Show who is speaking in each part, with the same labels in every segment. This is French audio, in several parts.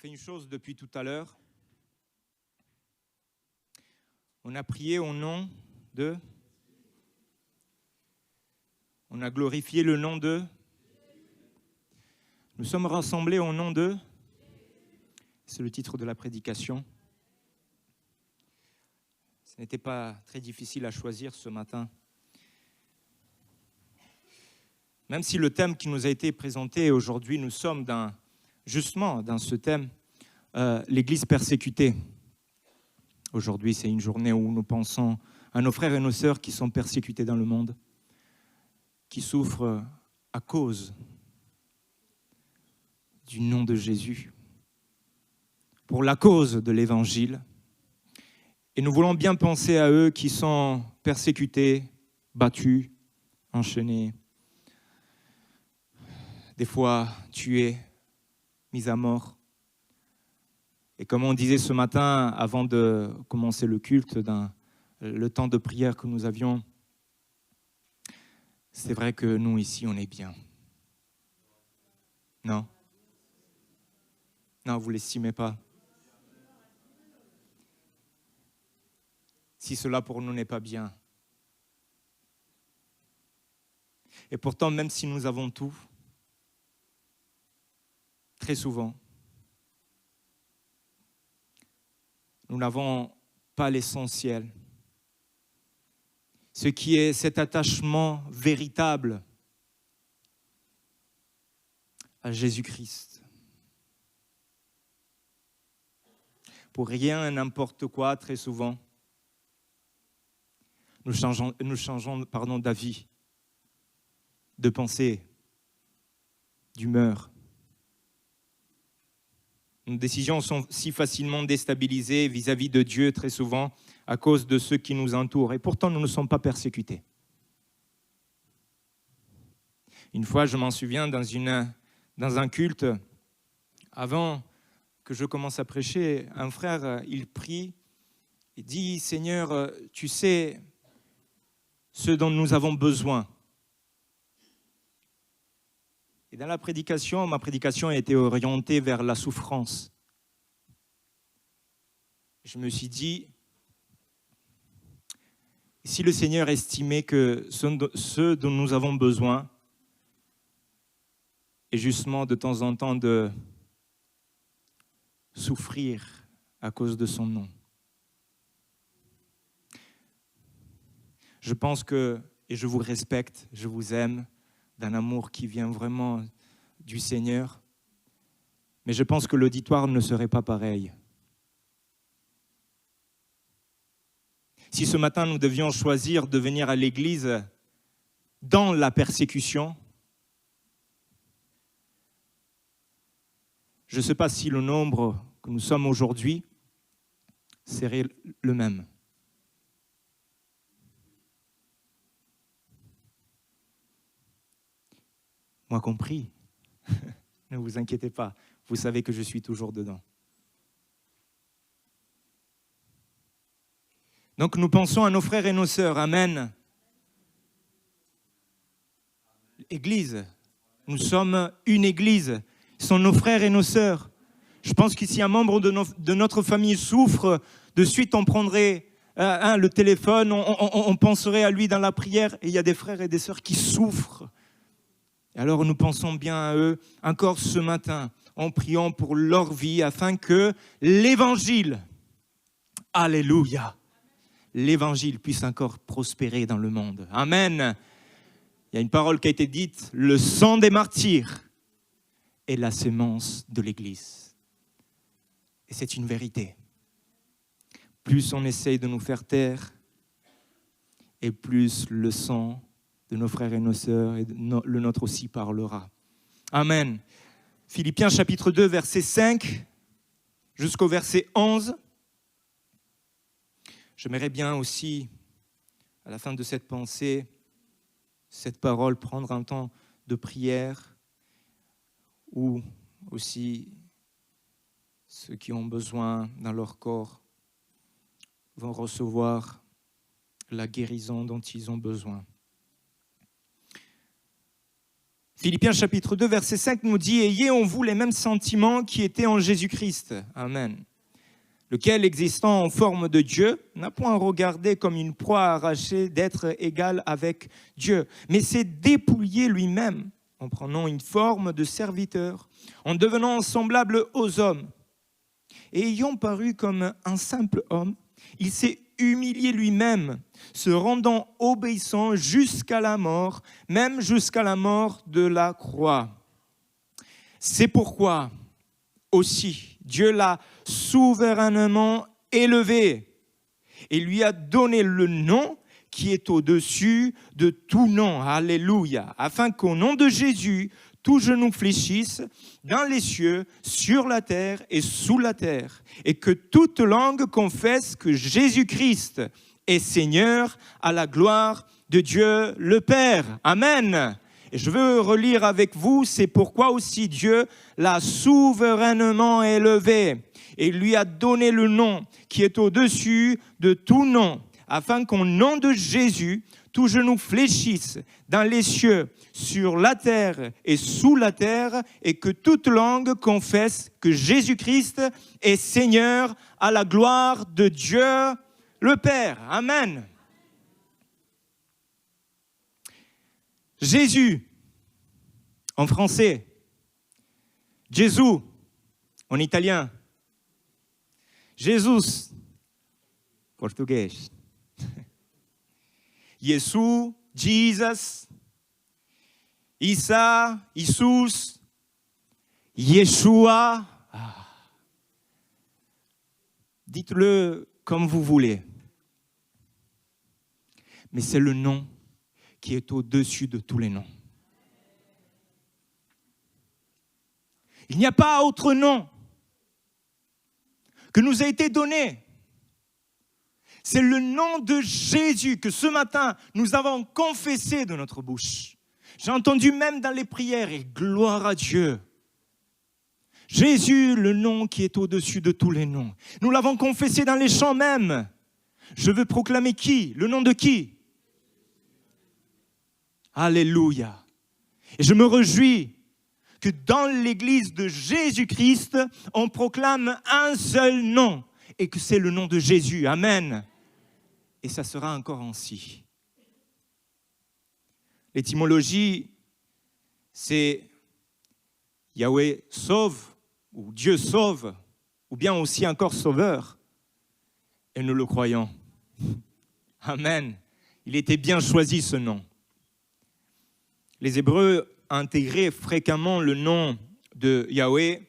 Speaker 1: fait une chose depuis tout à l'heure. On a prié au nom de... On a glorifié le nom de... Nous sommes rassemblés au nom de... C'est le titre de la prédication. Ce n'était pas très difficile à choisir ce matin. Même si le thème qui nous a été présenté aujourd'hui, nous sommes justement dans ce thème, l'Église persécutée. Aujourd'hui, c'est une journée où nous pensons à nos frères et nos sœurs qui sont persécutés dans le monde, qui souffrent à cause du nom de Jésus, pour la cause de l'Évangile. Et nous voulons bien penser à eux qui sont persécutés, battus, enchaînés, des fois tués, mis à mort. Et comme on disait ce matin, avant de commencer le culte, dans le temps de prière que nous avions, c'est vrai que nous, ici, on est bien. Non? Non, vous ne l'estimez pas. Si cela pour nous n'est pas bien. Et pourtant, même si nous avons tout, très souvent, nous n'avons pas l'essentiel. Ce qui est cet attachement véritable à Jésus-Christ. Pour rien et n'importe quoi, très souvent, nous changeons d'avis, de pensée, d'humeur. Nos décisions sont si facilement déstabilisées vis-à-vis de Dieu très souvent à cause de ceux qui nous entourent. Et pourtant, nous ne sommes pas persécutés. Une fois, je m'en souviens, dans un culte, avant que je commence à prêcher, un frère, il prie, il dit « Seigneur, tu sais ce dont nous avons besoin ». Et dans ma prédication a été orientée vers la souffrance. Je me suis dit, si le Seigneur estimait que ce dont nous avons besoin est justement de temps en temps de souffrir à cause de son nom. Je pense que, et je vous respecte, je vous aime, d'un amour qui vient vraiment du Seigneur. Mais je pense que l'auditoire ne serait pas pareil. Si ce matin nous devions choisir de venir à l'église dans la persécution, je ne sais pas si le nombre que nous sommes aujourd'hui serait le même. Moi compris, ne vous inquiétez pas, vous savez que je suis toujours dedans. Donc nous pensons à nos frères et nos sœurs, amen. Église, nous sommes une église, ce sont nos frères et nos sœurs. Je pense que si un membre de notre famille souffre, de suite on prendrait le téléphone, on penserait à lui dans la prière, et il y a des frères et des sœurs qui souffrent. Et alors nous pensons bien à eux encore ce matin, en priant pour leur vie, afin que l'évangile, alléluia, l'évangile puisse encore prospérer dans le monde. Amen. Il y a une parole qui a été dite, le sang des martyrs est la sémence de l'Église. Et c'est une vérité. Plus on essaye de nous faire taire, et plus le sang de nos frères et nos sœurs, et le nôtre aussi parlera. Amen. Philippiens chapitre 2, verset 5 jusqu'au verset 11. J'aimerais bien aussi, à la fin de cette pensée, cette parole, prendre un temps de prière, où aussi ceux qui ont besoin dans leur corps vont recevoir la guérison dont ils ont besoin. Philippiens chapitre 2, verset 5 nous dit « Ayez en vous les mêmes sentiments qui étaient en Jésus-Christ. » Amen. Lequel, existant en forme de Dieu, n'a point regardé comme une proie arrachée d'être égal avec Dieu, mais s'est dépouillé lui-même en prenant une forme de serviteur, en devenant semblable aux hommes. Et ayant paru comme un simple homme, il s'est humilié lui-même, se rendant obéissant jusqu'à la mort, même jusqu'à la mort de la croix. C'est pourquoi aussi Dieu l'a souverainement élevé et lui a donné le nom qui est au-dessus de tout nom. Alléluia. Afin qu'au nom de Jésus, tout genou fléchisse dans les cieux, sur la terre et sous la terre, et que toute langue confesse que Jésus-Christ est Seigneur à la gloire de Dieu le Père. Amen. Et je veux relire avec vous, c'est pourquoi aussi Dieu l'a souverainement élevé et lui a donné le nom qui est au-dessus de tout nom, afin qu'au nom de Jésus, tout genou fléchisse dans les cieux, sur la terre et sous la terre, et que toute langue confesse que Jésus-Christ est Seigneur à la gloire de Dieu le Père. Amen. Jésus, en français. Gesù, en italien. Jesus, portugais. Jésus, Jesus, Isa, Jesus, Yeshua. Dites-le comme vous voulez. Mais c'est le nom qui est au-dessus de tous les noms. Il n'y a pas autre nom que nous a été donné. C'est le nom de Jésus que ce matin, nous avons confessé de notre bouche. J'ai entendu même dans les prières, et gloire à Dieu. Jésus, le nom qui est au-dessus de tous les noms. Nous l'avons confessé dans les chants même. Je veux proclamer qui? Le nom de qui? Alléluia. Et je me réjouis que dans l'église de Jésus-Christ, on proclame un seul nom et que c'est le nom de Jésus. Amen. Et ça sera encore ainsi. L'étymologie, c'est Yahweh sauve, ou Dieu sauve, ou bien aussi encore sauveur. Et nous le croyons. Amen. Il était bien choisi ce nom. Les Hébreux intégraient fréquemment le nom de Yahweh,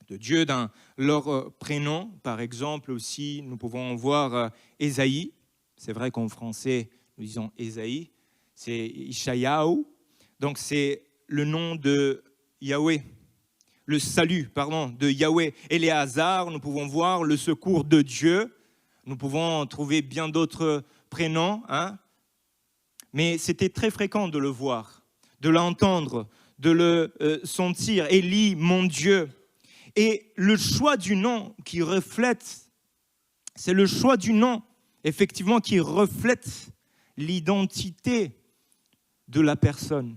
Speaker 1: de Dieu, dans leur prénom. Par exemple aussi, nous pouvons voir Ésaïe. C'est vrai qu'en français, nous disons Ésaïe. C'est Ishayahu. Donc c'est le nom de Yahweh. Le salut, de Yahweh. Éléazar, nous pouvons voir le secours de Dieu. Nous pouvons trouver bien d'autres prénoms. Mais c'était très fréquent de le voir, de l'entendre, de le sentir. Élie, mon Dieu. Et le choix du nom qui reflète, c'est le choix du nom, effectivement, qui reflète l'identité de la personne.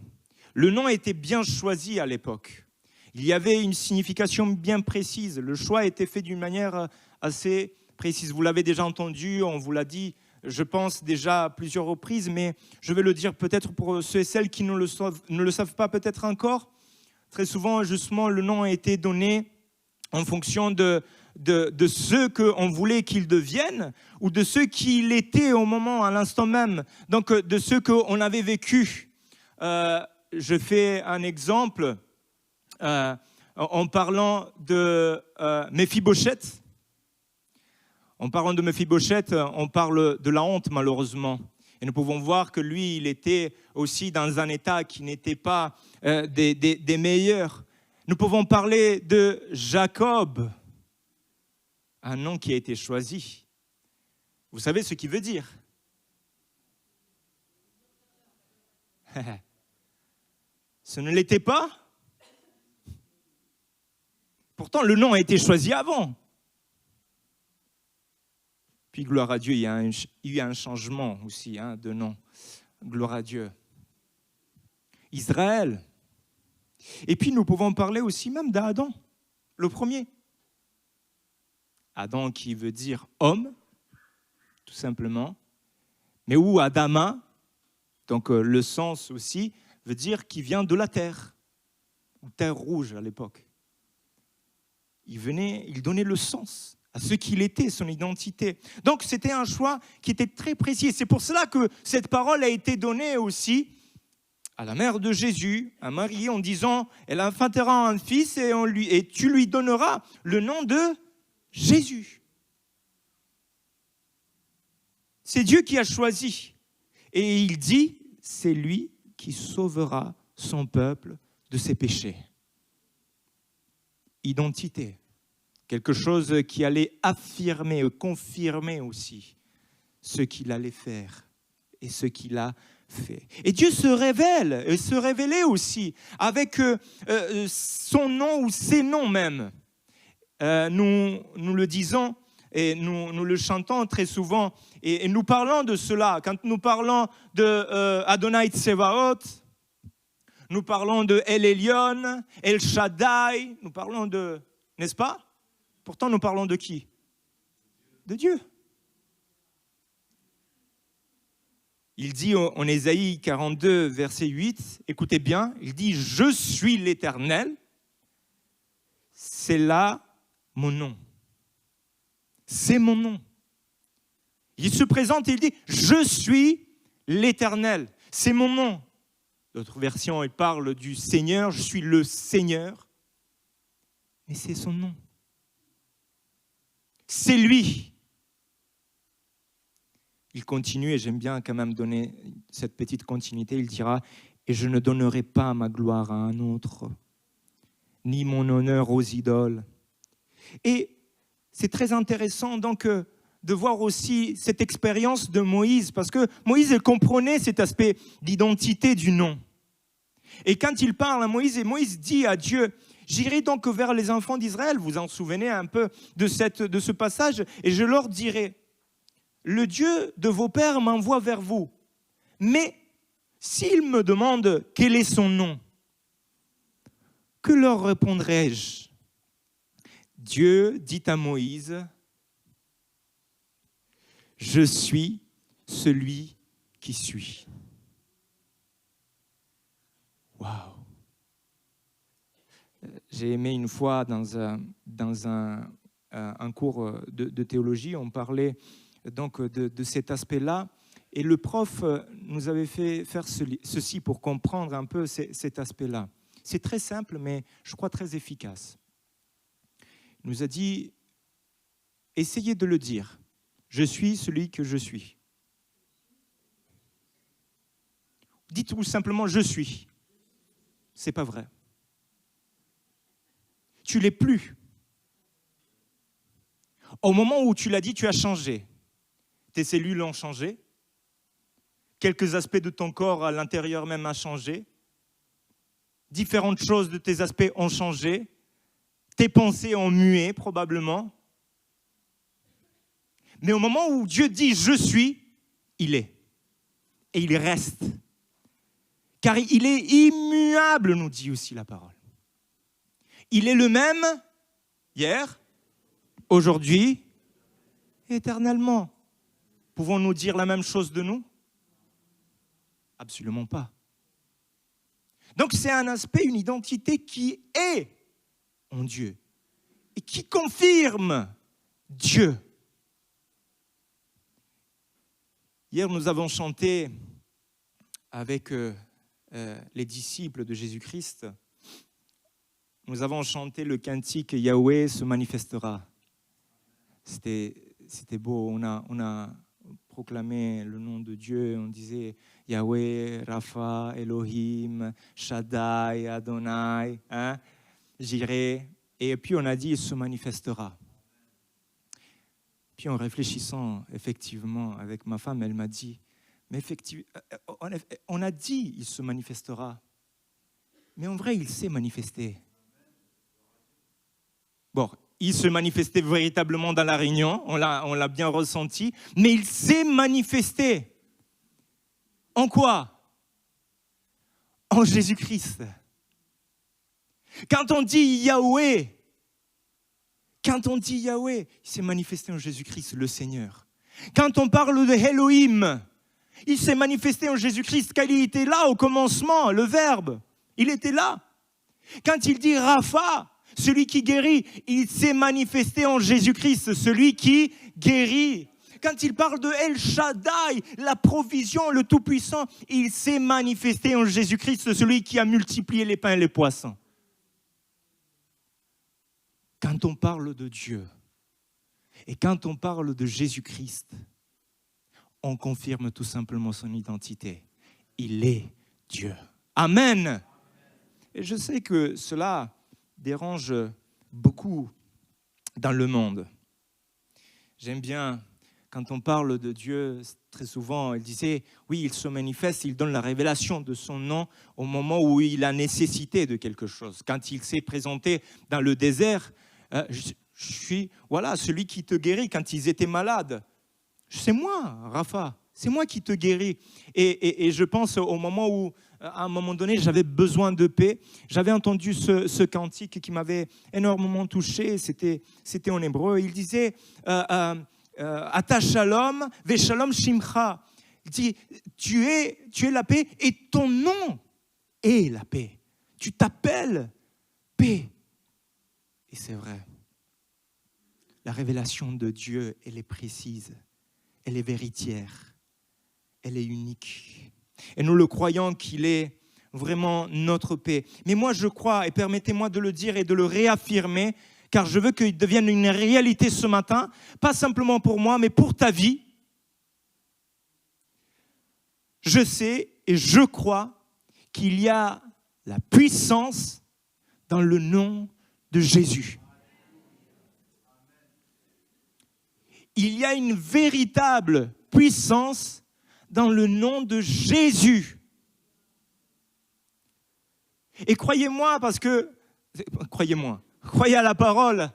Speaker 1: Le nom était bien choisi à l'époque. Il y avait une signification bien précise. Le choix a été fait d'une manière assez précise. Vous l'avez déjà entendu, on vous l'a dit, je pense déjà à plusieurs reprises, mais je vais le dire peut-être pour ceux et celles qui ne le savent pas peut-être encore. Très souvent, justement, le nom a été donné en fonction de ceux qu'on voulait qu'ils deviennent ou de ceux qu'il était au moment, à l'instant même. Donc, de ceux qu'on avait vécu. Je fais un exemple en parlant de Méphibosheth. En parlant de Méphibosheth, on parle de la honte, malheureusement. Et nous pouvons voir que lui, il était aussi dans un état qui n'était pas des meilleurs. Nous pouvons parler de Jacob, un nom qui a été choisi. Vous savez ce qu'il veut dire? Ce ne l'était pas. Pourtant, le nom a été choisi avant. Puis, gloire à Dieu, il y a eu un changement aussi de nom. Gloire à Dieu. Israël, Et puis nous pouvons parler aussi même d'Adam, le premier. Adam qui veut dire homme, tout simplement, mais où Adama, donc le sens aussi, veut dire qui vient de la terre, ou terre rouge à l'époque. Il donnait le sens à ce qu'il était, son identité. Donc c'était un choix qui était très précis. C'est pour cela que cette parole a été donnée aussi à la mère de Jésus, à Marie, en disant, elle enfantera un fils et tu lui donneras le nom de Jésus. C'est Dieu qui a choisi. Et il dit, c'est lui qui sauvera son peuple de ses péchés. Identité. Quelque chose qui allait affirmer, confirmer aussi ce qu'il allait faire et ce qu'il a fait. Et Dieu se révèle, et se révélait aussi avec son nom ou ses noms même. Nous le disons et nous le chantons très souvent et nous parlons de cela. Quand nous parlons de Adonai Tsevaot, nous parlons de El Elyon, El Shaddai, nous parlons de, n'est-ce pas? Pourtant, nous parlons de qui? De Dieu. Il dit en Ésaïe 42, verset 8, écoutez bien, il dit « Je suis l'Éternel, c'est là mon nom. » C'est mon nom. Il se présente et il dit « Je suis l'Éternel, c'est mon nom. » D'autres versions, il parle du Seigneur, « Je suis le Seigneur. » Mais c'est son nom. C'est lui. Il continue, et j'aime bien quand même donner cette petite continuité, il dira « Et je ne donnerai pas ma gloire à un autre, ni mon honneur aux idoles. » Et c'est très intéressant donc de voir aussi cette expérience de Moïse, parce que Moïse il comprenait cet aspect d'identité du nom. Et quand il parle à Moïse, et Moïse dit à Dieu, j'irai donc vers les enfants d'Israël, vous en souvenez un peu de ce passage, et je leur dirai, le Dieu de vos pères m'envoie vers vous, mais s'ils me demandent quel est son nom, que leur répondrai-je? Dieu dit à Moïse, je suis celui qui suis. Waouh! J'ai aimé une fois dans un cours de théologie, on parlait donc de cet aspect-là, et le prof nous avait fait faire ceci pour comprendre un peu cet aspect-là. C'est très simple, mais je crois très efficace. Il nous a dit, essayez de le dire, je suis celui que je suis. Dites tout simplement, je suis. C'est pas vrai. Tu l'es plus. Au moment où tu l'as dit, tu as changé. Tes cellules ont changé. Quelques aspects de ton corps à l'intérieur même ont changé. Différentes choses de tes aspects ont changé. Tes pensées ont mué probablement. Mais au moment où Dieu dit « je suis », il est. Et il reste. Car il est immuable, nous dit aussi la parole. Il est le même hier, aujourd'hui, éternellement. Pouvons-nous dire la même chose de nous? Absolument pas. Donc c'est un aspect, une identité qui est en Dieu et qui confirme Dieu. Hier, nous avons chanté avec les disciples de Jésus-Christ. Nous avons chanté le cantique « Yahweh se manifestera ». C'était beau, on a proclamé le nom de Dieu, on disait Yahweh, Rapha, Elohim, Shaddai, Adonai, Jireh, et puis on a dit « il se manifestera ». Puis en réfléchissant effectivement avec ma femme, elle m'a dit « mais effectivement, on a dit « il se manifestera », mais en vrai il s'est manifesté. Bon, il se manifestait véritablement dans la réunion, on l'a bien ressenti, mais il s'est manifesté. En quoi? En Jésus-Christ. Quand on dit Yahweh, il s'est manifesté en Jésus-Christ, le Seigneur. Quand on parle de Elohim, il s'est manifesté en Jésus-Christ, car il était là au commencement, le Verbe. Il était là. Quand il dit Rapha, celui qui guérit, il s'est manifesté en Jésus-Christ, celui qui guérit. Quand il parle de El Shaddai, la provision, le Tout-Puissant, il s'est manifesté en Jésus-Christ, celui qui a multiplié les pains et les poissons. Quand on parle de Dieu et quand on parle de Jésus-Christ, on confirme tout simplement son identité. Il est Dieu. Amen. Et je sais que cela dérange beaucoup dans le monde. J'aime bien, quand on parle de Dieu, très souvent, il disait, oui, il se manifeste, il donne la révélation de son nom au moment où il a nécessité de quelque chose. Quand il s'est présenté dans le désert, je suis celui qui te guérit quand ils étaient malades. C'est moi, Rapha, c'est moi qui te guéris. Et je pense au moment où, à un moment donné, j'avais besoin de paix. J'avais entendu ce cantique qui m'avait énormément touché. C'était en hébreu. Il disait Ata shalom, ve shalom shimcha. Il dit tu es la paix et ton nom est la paix. Tu t'appelles paix. Et c'est vrai. La révélation de Dieu, elle est précise. Elle est véritière, elle est unique. Et nous le croyons qu'il est vraiment notre paix. Mais moi je crois, et permettez-moi de le dire et de le réaffirmer, car je veux qu'il devienne une réalité ce matin, pas simplement pour moi, mais pour ta vie. Je sais et je crois qu'il y a la puissance dans le nom de Jésus. Il y a une véritable puissance dans le nom de Jésus. Et croyez-moi, croyez à la parole,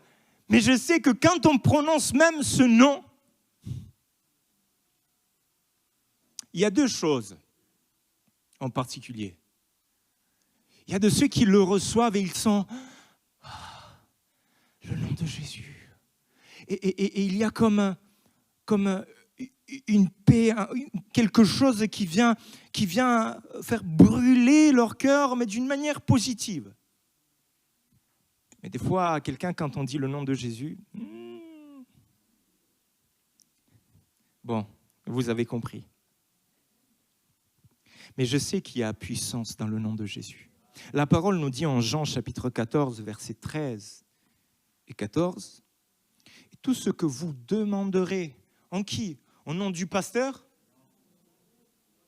Speaker 1: mais je sais que quand on prononce même ce nom, il y a deux choses en particulier. Il y a de ceux qui le reçoivent et ils sont le nom de Jésus. Et il y a comme une paix, quelque chose qui vient faire brûler leur cœur, mais d'une manière positive. Mais des fois, quelqu'un, quand on dit le nom de Jésus, bon, vous avez compris. Mais je sais qu'il y a puissance dans le nom de Jésus. La parole nous dit en Jean chapitre 14, versets 13 et 14, « Tout ce que vous demanderez, en qui ? Au nom du pasteur ?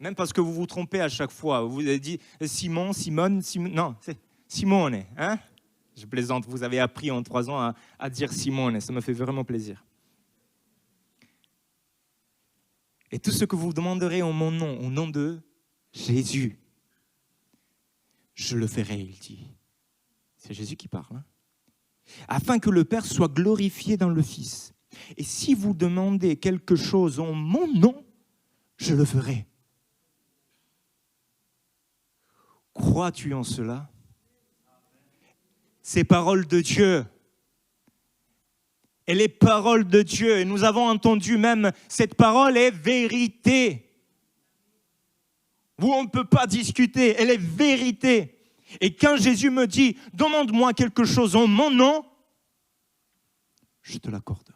Speaker 1: Même parce que vous vous trompez à chaque fois. Vous avez dit Simon, non, c'est Simone. Hein ? Je plaisante, vous avez appris en 3 ans à dire Simone, ça me fait vraiment plaisir. Et tout ce que vous demanderez en mon nom, au nom de Jésus, je le ferai, il dit. C'est Jésus qui parle. Hein ? Afin que le Père soit glorifié dans le Fils. Et si vous demandez quelque chose en mon nom, je le ferai. Crois-tu en cela ? C'est parole de Dieu. Elle est parole de Dieu. Et nous avons entendu même, cette parole est vérité. Où on ne peut pas discuter, elle est vérité. Et quand Jésus me dit, demande-moi quelque chose en mon nom, je te l'accorderai.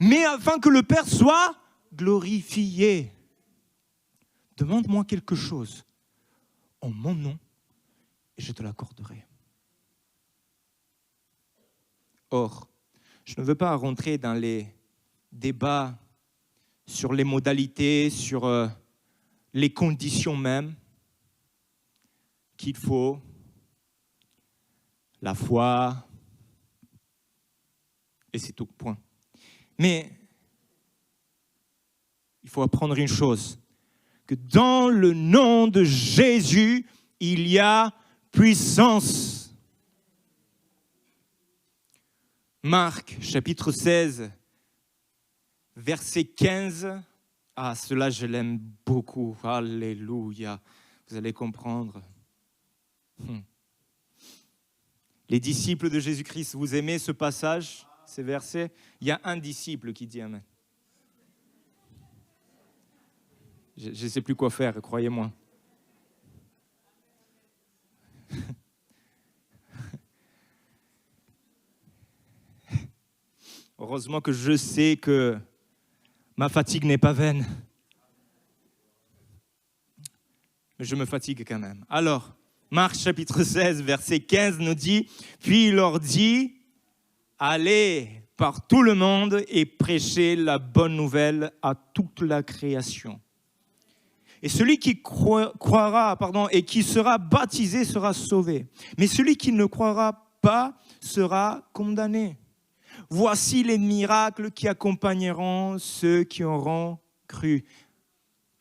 Speaker 1: Mais afin que le Père soit glorifié, demande-moi quelque chose en mon nom et je te l'accorderai. Or, je ne veux pas rentrer dans les débats sur les modalités, sur les conditions même qu'il faut, la foi, et c'est tout, point. Mais il faut apprendre une chose, que dans le nom de Jésus, il y a puissance. Marc, chapitre 16, verset 15. Ah, cela, je l'aime beaucoup. Alléluia. Vous allez comprendre. Les disciples de Jésus-Christ, vous aimez ce passage, ces versets? Il y a un disciple qui dit Amen. Je ne sais plus quoi faire, croyez-moi. Heureusement que je sais que ma fatigue n'est pas vaine. Mais je me fatigue quand même. Alors, Marc chapitre 16, verset 15 nous dit, « Puis il leur dit, allez par tout le monde et prêchez la bonne nouvelle à toute la création. Et celui qui croira et qui sera baptisé sera sauvé. Mais celui qui ne croira pas sera condamné. Voici les miracles qui accompagneront ceux qui auront cru. »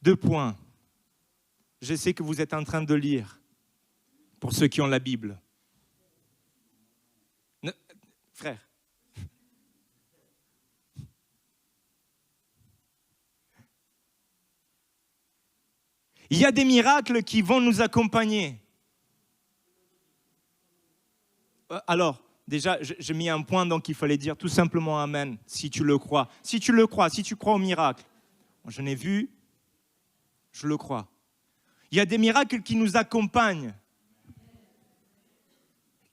Speaker 1: 2 points. Je sais que vous êtes en train de lire, pour ceux qui ont la Bible. Frère. Il y a des miracles qui vont nous accompagner. Alors, déjà, j'ai mis un point, donc il fallait dire tout simplement Amen, si tu le crois. Si tu le crois, si tu crois au miracle. Je n'ai vu, je le crois. Il y a des miracles qui nous accompagnent.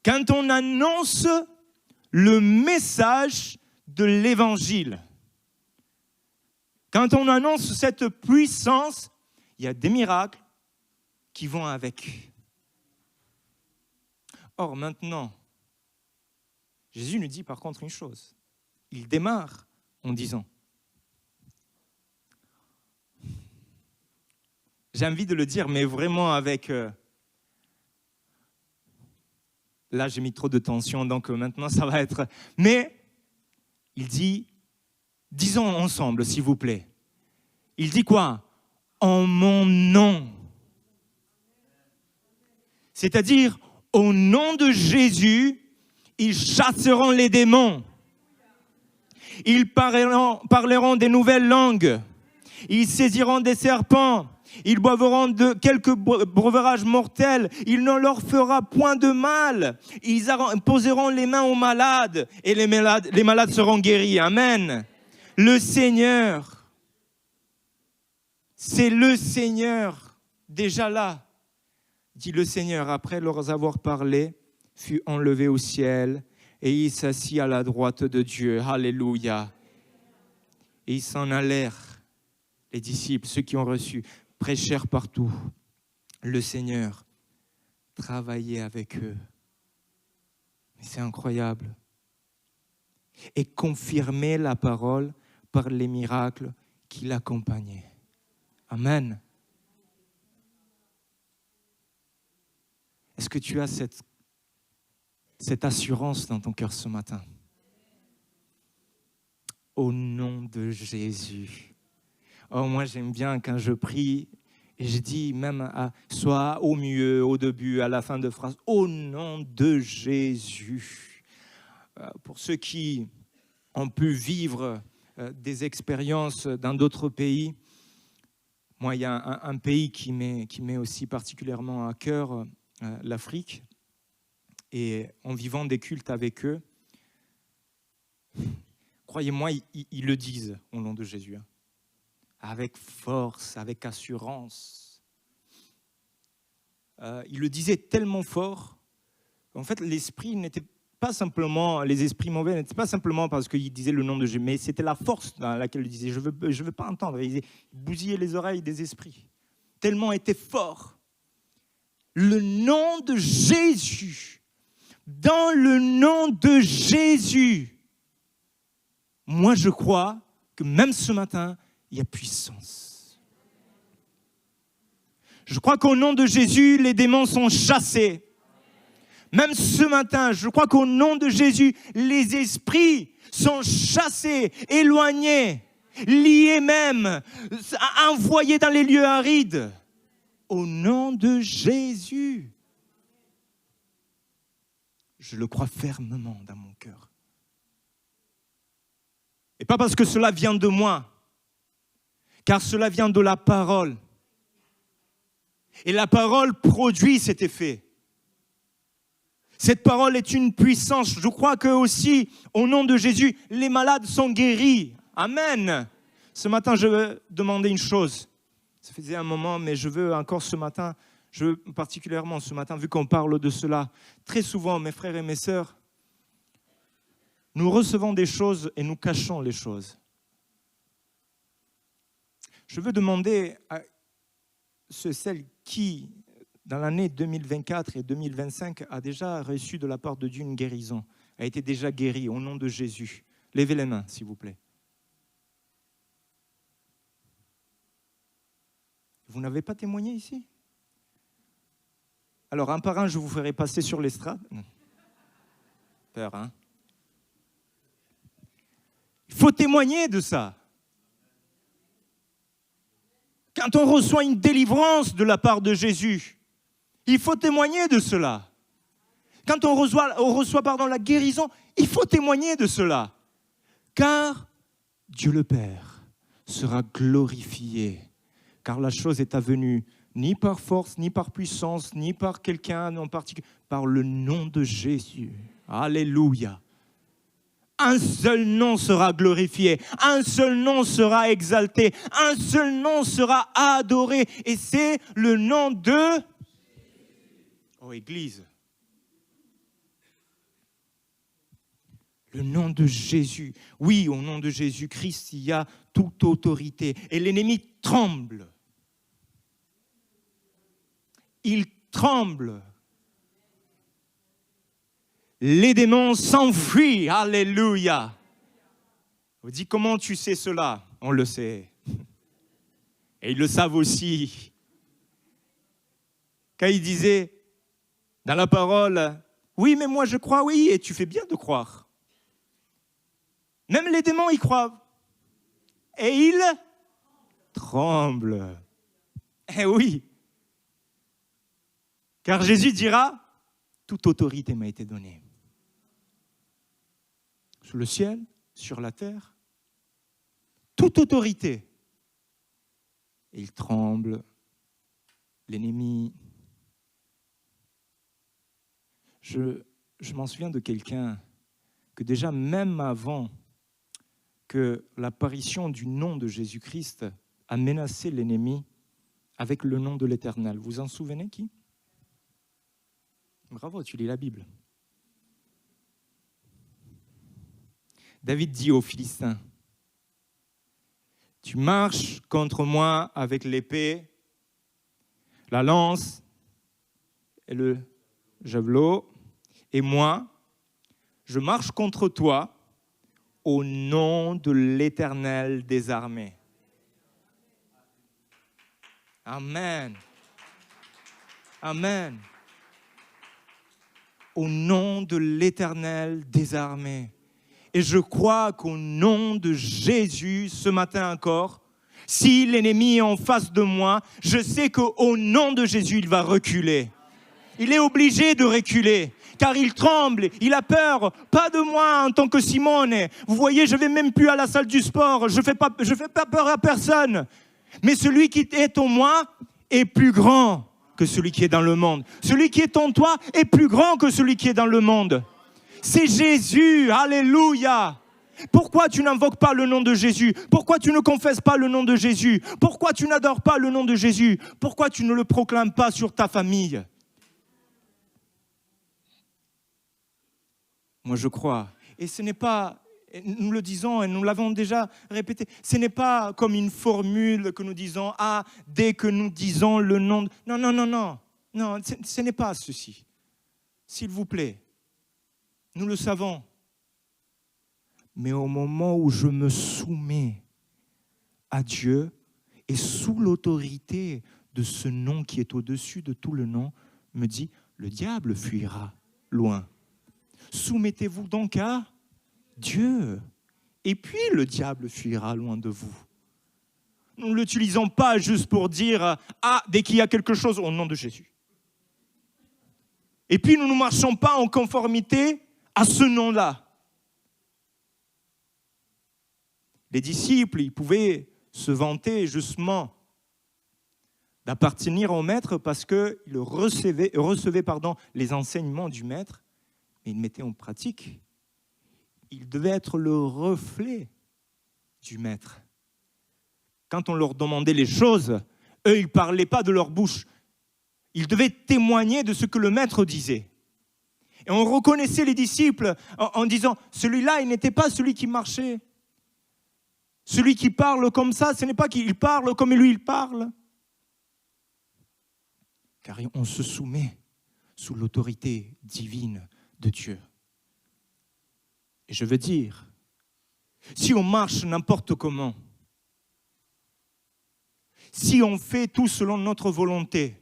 Speaker 1: Quand on annonce le message de l'Évangile, quand on annonce cette puissance, il y a des miracles qui vont avec. Or, maintenant, Jésus nous dit par contre une chose. Il démarre en disant, j'ai envie de le dire, mais vraiment avec... Là, j'ai mis trop de tension, donc maintenant, ça va être... Mais, il dit, disons ensemble, s'il vous plaît. Il dit quoi? En mon nom. C'est-à-dire, au nom de Jésus, ils chasseront les démons. Ils parleront des nouvelles langues. Ils saisiront des serpents. Ils boiveront de quelques breuvages mortels. Il ne leur fera point de mal. Ils poseront les mains aux malades et les malades seront guéris. Amen. Le Seigneur, c'est le Seigneur déjà là. Dit le Seigneur, après leur avoir parlé, fut enlevé au ciel et il s'assit à la droite de Dieu. Alléluia. Et ils s'en allèrent, les disciples, ceux qui ont reçu, prêchèrent partout. Le Seigneur travaillait avec eux. Mais c'est incroyable. Et confirmait la parole par les miracles qui l'accompagnaient. Amen. Est-ce que tu as cette assurance dans ton cœur ce matin? Au nom de Jésus. Oh, moi, j'aime bien quand je prie et je dis même soit au milieu, au début, à la fin de phrase, au nom de Jésus. Pour ceux qui ont pu vivre des expériences dans d'autres pays, moi, il y a un pays qui m'est aussi particulièrement à cœur, l'Afrique. Et en vivant des cultes avec eux, croyez-moi, ils le disent au nom de Jésus. Avec force, avec assurance. Il le disait tellement fort. En fait, l'esprit n'était pas simplement, les esprits mauvais n'étaient pas simplement parce qu'il disait le nom de Jésus, mais c'était la force dans laquelle il disait. Je veux pas entendre. Il bousillait les oreilles des esprits. Tellement était fort. Le nom de Jésus. Dans le nom de Jésus. Moi, je crois que même ce matin, il y a puissance. Je crois qu'au nom de Jésus, les démons sont chassés. Même ce matin, je crois qu'au nom de Jésus, les esprits sont chassés, éloignés, liés même, envoyés dans les lieux arides. Au nom de Jésus. Je le crois fermement dans mon cœur. Et pas parce que cela vient de moi, car cela vient de la parole. Et la parole produit cet effet. Cette parole est une puissance. Je crois que aussi, au nom de Jésus, les malades sont guéris. Amen. Ce matin, je veux demander une chose. Ça faisait un moment, mais je veux encore ce matin, particulièrement ce matin, vu qu'on parle de cela, très souvent, mes frères et mes sœurs, nous recevons des choses et nous cachons les choses. Je veux demander à celles qui, dans l'année 2024 et 2025, a déjà reçu de la part de Dieu une guérison, a été déjà guéri au nom de Jésus. Levez les mains, s'il vous plaît. Vous n'avez pas témoigné ici? Alors, un par un, je vous ferai passer sur l'estrade. Peur, hein? Il faut témoigner de ça. Quand on reçoit une délivrance de la part de Jésus, il faut témoigner de cela. Quand on reçoit la guérison, il faut témoigner de cela. Car Dieu le Père sera glorifié. Car la chose est venue ni par force, ni par puissance, ni par quelqu'un en particulier, par le nom de Jésus. Alléluia. Un seul nom sera glorifié, un seul nom sera exalté, un seul nom sera adoré. Et c'est le nom de... Oh, Église. Le nom de Jésus. Oui, au nom de Jésus-Christ, il y a toute autorité. Et l'ennemi tremble. Il tremble. Les démons s'enfuient. Alléluia. On dit, comment tu sais cela? On le sait. Et ils le savent aussi. Quand il disait dans la parole, oui, mais moi je crois, oui, et tu fais bien de croire. Même les démons y croient. Et ils tremblent. Eh oui. Car Jésus dira, toute autorité m'a été donnée. Sur le ciel, sur la terre, toute autorité. Et il tremble, l'ennemi. Je m'en souviens de quelqu'un que déjà même avant que l'apparition du nom de Jésus-Christ a menacé l'ennemi avec le nom de l'Éternel. Vous en souvenez qui? Bravo, tu lis la Bible. David dit aux Philistins, tu marches contre moi avec l'épée, la lance et le javelot, et moi, je marche contre toi au nom de l'Éternel des armées. Amen. Amen. Au nom de l'Éternel des armées. Et je crois qu'au nom de Jésus, ce matin encore, si l'ennemi est en face de moi, je sais qu'au nom de Jésus, il va reculer. Il est obligé de reculer, car il tremble, il a peur, pas de moi en tant que Simone. Vous voyez, je ne vais même plus à la salle du sport, je fais pas peur à personne. Mais celui qui est en moi est plus grand que celui qui est dans le monde. Celui qui est en toi est plus grand que celui qui est dans le monde. C'est Jésus, alléluia. Pourquoi tu n'invoques pas le nom de Jésus? Pourquoi tu ne confesses pas le nom de Jésus? Pourquoi tu n'adores pas le nom de Jésus? Pourquoi tu ne le proclames pas sur ta famille? Moi, je crois. Et ce n'est pas, nous le disons et nous l'avons déjà répété, ce n'est pas comme une formule que nous disons, dès que nous disons le nom. Non, non, non, non. Non, ce n'est pas ceci. S'il vous plaît, nous le savons. Mais au moment où je me soumets à Dieu et sous l'autorité de ce nom qui est au-dessus de tout le nom, me dit, le diable fuira loin. Soumettez-vous donc à Dieu. Et puis le diable fuira loin de vous. Nous ne l'utilisons pas juste pour dire, dès qu'il y a quelque chose, au nom de Jésus. Et puis nous ne marchons pas en conformité à ce nom-là. Les disciples, ils pouvaient se vanter justement d'appartenir au maître parce qu'ils recevaient les enseignements du maître. mais ils mettaient en pratique. Ils devaient être le reflet du maître. Quand on leur demandait les choses, eux, ils ne parlaient pas de leur bouche. Ils devaient témoigner de ce que le maître disait. Et on reconnaissait les disciples en disant, celui-là, il n'était pas celui qui marchait. Celui qui parle comme ça, ce n'est pas qu'il parle comme lui, il parle. Car on se soumet sous l'autorité divine de Dieu. Et je veux dire, si on marche n'importe comment, si on fait tout selon notre volonté,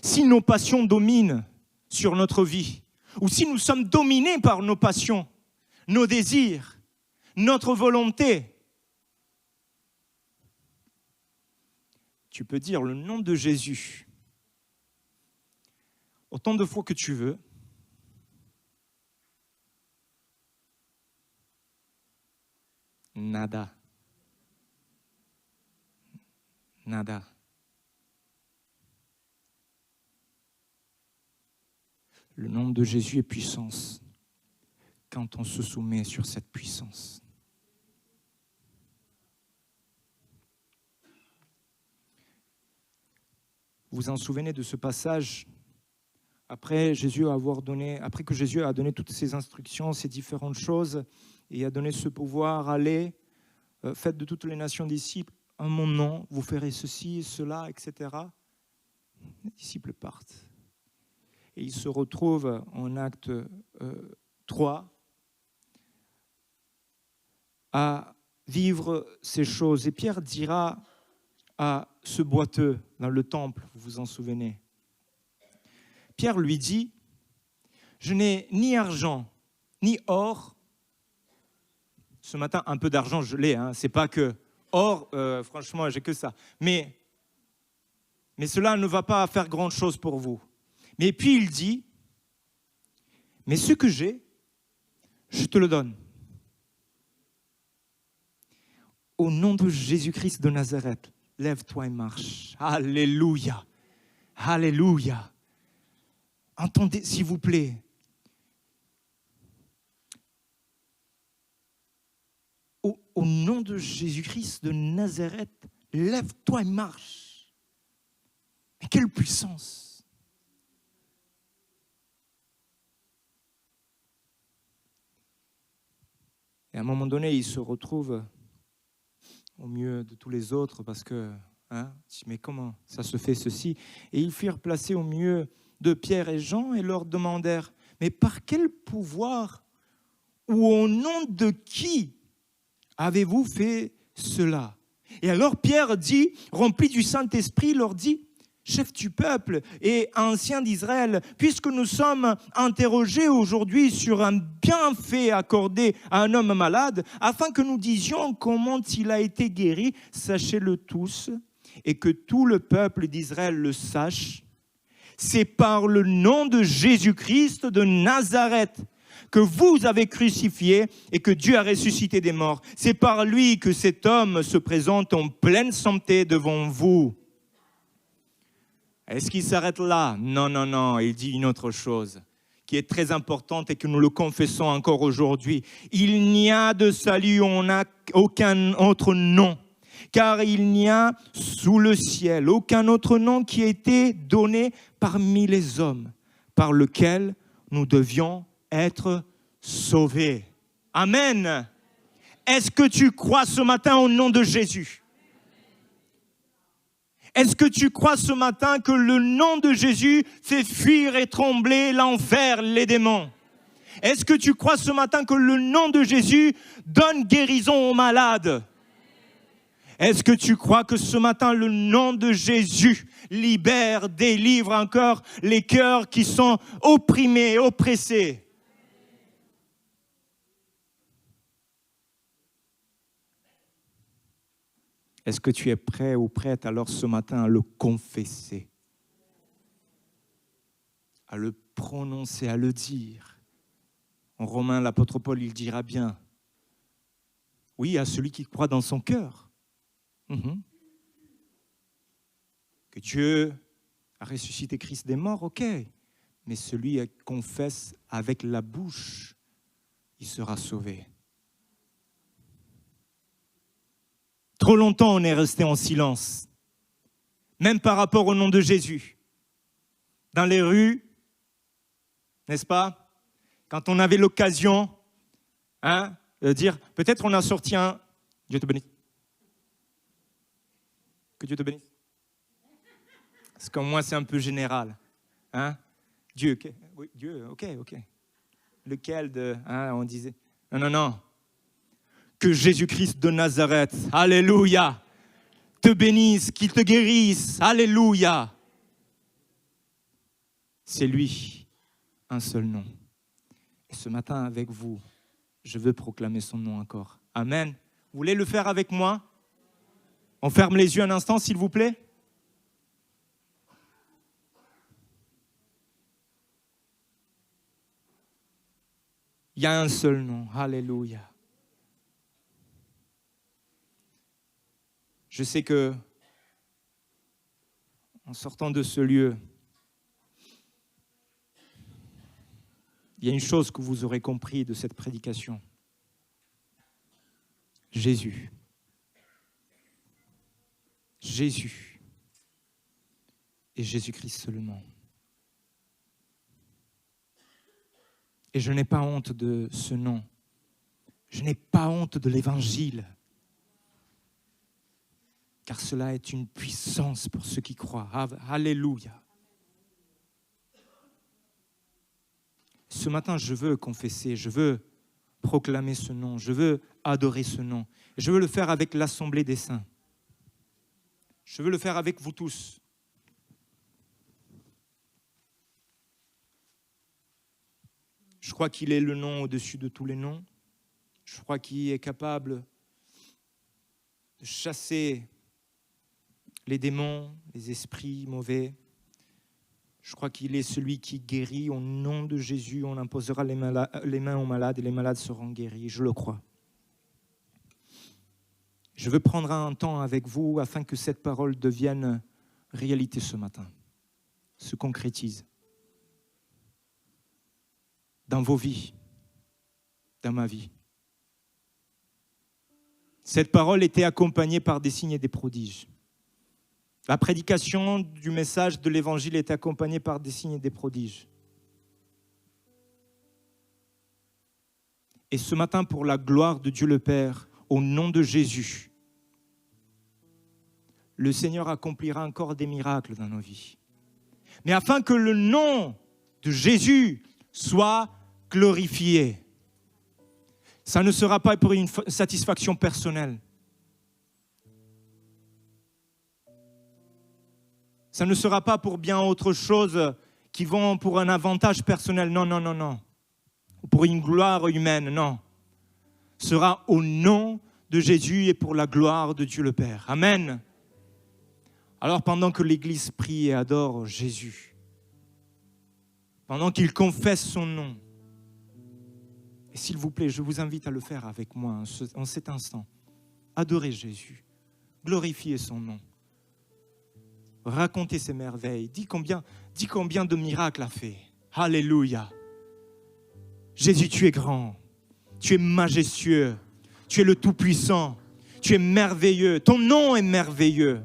Speaker 1: si nos passions dominent sur notre vie, ou si nous sommes dominés par nos passions, nos désirs, notre volonté, tu peux dire le nom de Jésus autant de fois que tu veux. Nada. Nada. Le nom de Jésus est puissance quand on se soumet sur cette puissance. Vous vous en souvenez de ce passage après que Jésus a donné toutes ces instructions, ces différentes choses, et a donné ce pouvoir, allez, faites de toutes les nations disciples, en mon nom, vous ferez ceci, cela, etc. Les disciples partent. Et ils se retrouvent en acte 3 à vivre ces choses. Et Pierre dira à ce boiteux dans le temple, vous vous en souvenez. Pierre lui dit, je n'ai ni argent, ni or. Ce matin, un peu d'argent, je l'ai. C'est pas que or, franchement, j'ai que ça. Mais cela ne va pas faire grand-chose pour vous. Mais puis il dit, mais ce que j'ai, je te le donne. Au nom de Jésus-Christ de Nazareth, lève-toi et marche. Alléluia. Alléluia. Entendez, s'il vous plaît. Au nom de Jésus-Christ de Nazareth, lève-toi et marche. Mais quelle puissance! Et à un moment donné, il se retrouve au milieu de tous les autres parce que, mais comment ça se fait ceci? Et ils furent placés au milieu de Pierre et Jean et leur demandèrent, mais par quel pouvoir ou au nom de qui avez-vous fait cela? Et alors Pierre dit, rempli du Saint-Esprit, leur dit, chef du peuple et ancien d'Israël, puisque nous sommes interrogés aujourd'hui sur un bienfait accordé à un homme malade, afin que nous disions comment il a été guéri, sachez-le tous, et que tout le peuple d'Israël le sache, c'est par le nom de Jésus-Christ de Nazareth que vous avez crucifié et que Dieu a ressuscité des morts. C'est par lui que cet homme se présente en pleine santé devant vous. Est-ce qu'il s'arrête là? Non, il dit une autre chose qui est très importante et que nous le confessons encore aujourd'hui. Il n'y a de salut en aucun autre nom, car il n'y a sous le ciel aucun autre nom qui ait été donné parmi les hommes, par lequel nous devions être sauvés. Amen. Est-ce que tu crois ce matin au nom de Jésus? Est-ce que tu crois ce matin que le nom de Jésus fait fuir et trembler l'enfer, les démons? Est-ce que tu crois ce matin que le nom de Jésus donne guérison aux malades? Est-ce que tu crois que ce matin, le nom de Jésus libère, délivre encore les cœurs qui sont opprimés, oppressés? Est-ce que tu es prêt ou prête alors ce matin à le confesser, à le prononcer, à le dire? En Romains, l'apôtre Paul, il dira bien, oui, à celui qui croit dans son cœur, que Dieu a ressuscité Christ des morts, ok, mais celui qui confesse avec la bouche, il sera sauvé. Trop longtemps, on est resté en silence, même par rapport au nom de Jésus. Dans les rues, n'est-ce pas? Quand on avait l'occasion de dire, peut-être on a sorti un... Dieu te bénisse. Que Dieu te bénisse. Parce que moi, c'est un peu général. Dieu, okay. Oui, Dieu, ok. Lequel de... on disait... Non. Que Jésus-Christ de Nazareth, alléluia, te bénisse, qu'il te guérisse, alléluia. C'est lui, un seul nom. Et ce matin, avec vous, je veux proclamer son nom encore. Amen. Vous voulez le faire avec moi? On ferme les yeux un instant, s'il vous plaît. Il y a un seul nom. Alléluia. Je sais que, en sortant de ce lieu, il y a une chose que vous aurez compris de cette prédication. Jésus. Jésus. Et Jésus-Christ seulement. Et je n'ai pas honte de ce nom. Je n'ai pas honte de l'Évangile. Car cela est une puissance pour ceux qui croient. Alléluia. Ce matin, je veux confesser, je veux proclamer ce nom, je veux adorer ce nom. Je veux le faire avec l'Assemblée des saints. Je veux le faire avec vous tous. Je crois qu'il est le nom au-dessus de tous les noms. Je crois qu'il est capable de chasser les démons, les esprits mauvais. Je crois qu'il est celui qui guérit. Au nom de Jésus, on imposera les mains aux malades et les malades seront guéris. Je le crois. Je veux prendre un temps avec vous afin que cette parole devienne réalité ce matin, se concrétise dans vos vies, dans ma vie. Cette parole était accompagnée par des signes et des prodiges. La prédication du message de l'Évangile est accompagnée par des signes et des prodiges. Et ce matin, pour la gloire de Dieu le Père, au nom de Jésus, le Seigneur accomplira encore des miracles dans nos vies. Mais afin que le nom de Jésus soit glorifié, ça ne sera pas pour une satisfaction personnelle. Ça ne sera pas pour bien autre chose qui vont pour un avantage personnel. Non. Ou pour une gloire humaine, non. Ce sera au nom de Jésus et pour la gloire de Dieu le Père. Amen. Alors pendant que l'Église prie et adore Jésus, pendant qu'il confesse son nom, et s'il vous plaît, je vous invite à le faire avec moi en cet instant. Adorez Jésus, glorifiez son nom. Racontez ses merveilles. Dis combien de miracles a fait. Alléluia. Jésus, tu es grand. Tu es majestueux. Tu es le Tout-Puissant. Tu es merveilleux. Ton nom est merveilleux.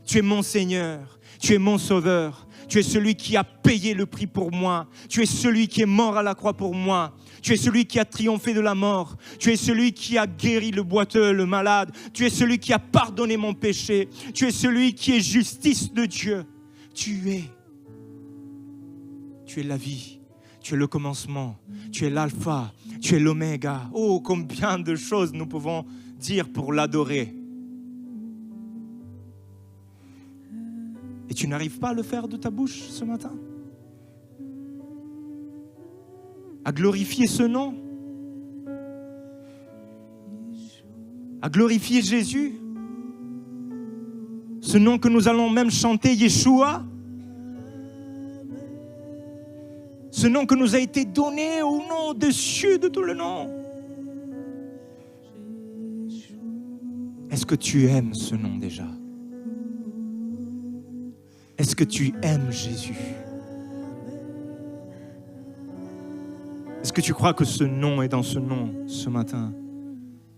Speaker 1: Tu es mon Seigneur. Tu es mon Sauveur. Tu es celui qui a payé le prix pour moi. Tu es celui qui est mort à la croix pour moi. Tu es celui qui a triomphé de la mort. Tu es celui qui a guéri le boiteux, le malade. Tu es celui qui a pardonné mon péché. Tu es celui qui est justice de Dieu. Tu es la vie. Tu es le commencement. Tu es l'alpha. Tu es l'oméga. Oh, combien de choses nous pouvons dire pour l'adorer. Et tu n'arrives pas à le faire de ta bouche ce matin? À glorifier ce nom? À glorifier Jésus? Ce nom que nous allons même chanter, Yeshua? Ce nom que nous a été donné au nom au-dessus de tout le nom. Est-ce que tu aimes ce nom déjà? Est-ce que tu aimes Jésus? Est-ce que tu crois que ce nom est dans ce nom ce matin,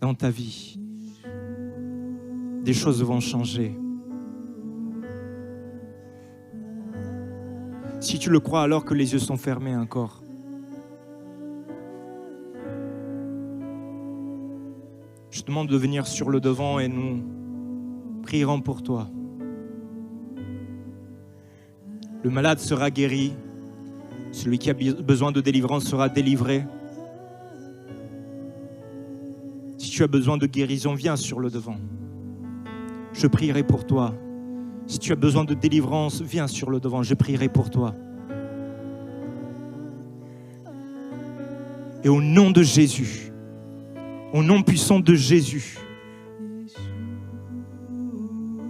Speaker 1: dans ta vie? Des choses vont changer. Si tu le crois alors que les yeux sont fermés encore, je te demande de venir sur le devant et nous prierons pour toi. Le malade sera guéri. Celui qui a besoin de délivrance sera délivré. Si tu as besoin de guérison, viens sur le devant. Je prierai pour toi. Si tu as besoin de délivrance, viens sur le devant. Je prierai pour toi. Et au nom de Jésus, au nom puissant de Jésus,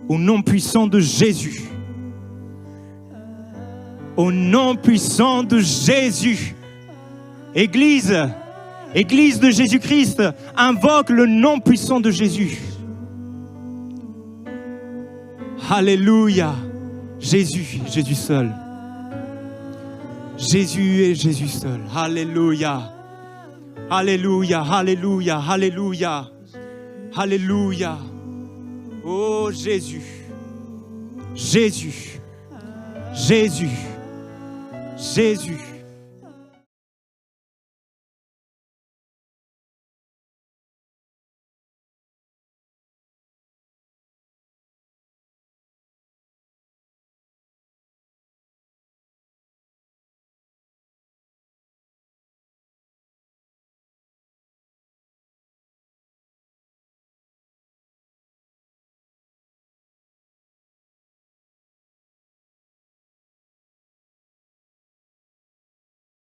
Speaker 1: au nom puissant de Jésus, au nom puissant de Jésus, Église de Jésus-Christ, invoque le nom puissant de Jésus. Alléluia. Jésus, Jésus seul. Jésus et Jésus seul. Alléluia. Alléluia, alléluia, alléluia. Alléluia. Oh Jésus. Jésus. Jésus. Jésus.